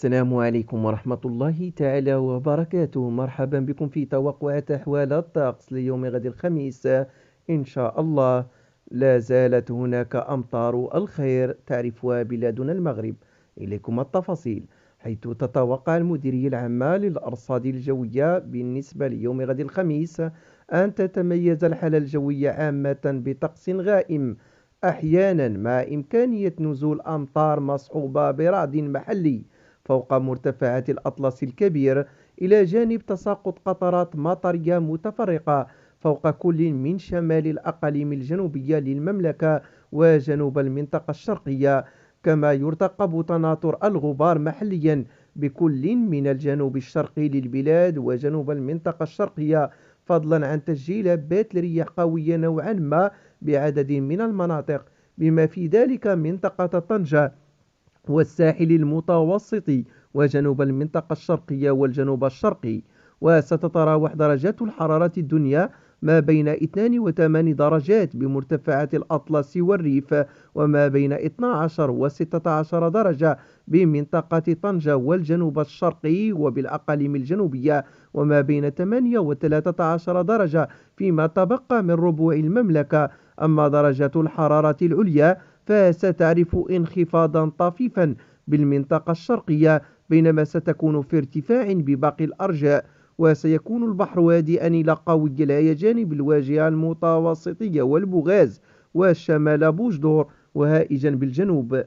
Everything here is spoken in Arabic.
السلام عليكم ورحمة الله تعالى وبركاته. مرحبا بكم في توقعات أحوال الطقس ليوم غد الخميس إن شاء الله. لا زالت هناك أمطار الخير تعرفها بلادنا المغرب. إليكم التفاصيل، حيث تتوقع المديرية العامة للأرصاد الجوية بالنسبة ليوم غد الخميس أن تتميز الحالة الجوية عامة بطقس غائم أحيانا مع إمكانية نزول أمطار مصحوبة برعد محلي فوق مرتفعات الأطلس الكبير، إلى جانب تساقط قطرات مطرية متفرقة فوق كل من شمال الأقاليم الجنوبية للمملكة وجنوب المنطقة الشرقية. كما يرتقب تناثر الغبار محليا بكل من الجنوب الشرقي للبلاد وجنوب المنطقة الشرقية، فضلا عن تسجيل هبات رياح قوية نوعا ما بعدد من المناطق، بما في ذلك منطقة طنجة والساحل المتوسط وجنوب المنطقة الشرقية والجنوب الشرقي. وستتراوح درجات الحرارة الدنيا ما بين 82 درجات بمرتفعات الأطلس والريف، وما بين 12 و 16 درجة بمنطقة طنجة والجنوب الشرقي وبالأقاليم الجنوبية، وما بين 8 و 13 درجة فيما تبقى من ربوع المملكة. أما درجات الحرارة العليا فستعرف انخفاضا طفيفا بالمنطقة الشرقية، بينما ستكون في ارتفاع بباقي الأرجاء. وسيكون البحر هادئا إلى قوي الهيجان بالواجهة المتوسطية والبوغاز والشمال بوجدور، وهائجا بالجنوب.